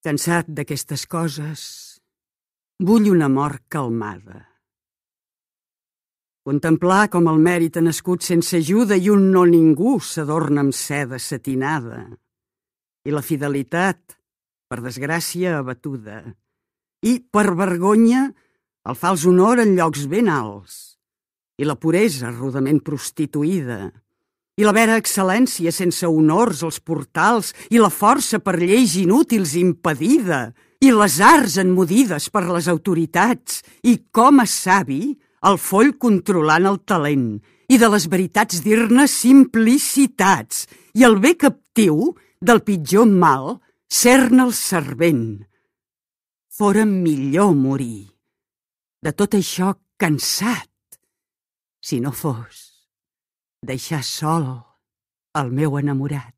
Cansat d'aquestes coses, vull una mort calmada. Contemplar com el mèrit ha nascut sense ajuda i un no ningú s'adorna amb seda satinada. I la fidelitat, per desgràcia, abatuda. I, per vergonya, el fals honor en llocs ben alts. I la puresa rudament prostituïda. I la vera excel·lència sense honors als portals, i la força per lleis inútils impedida, i les arts enmudides per les autoritats, i com a savi, el foll controlant el talent, i de les veritats dir-ne simplicitats, i el bé captiu del pitjor mal ser-ne el servent. Fora millor morir, de tot això cansat, si no fos deixar sol el meu enamorat.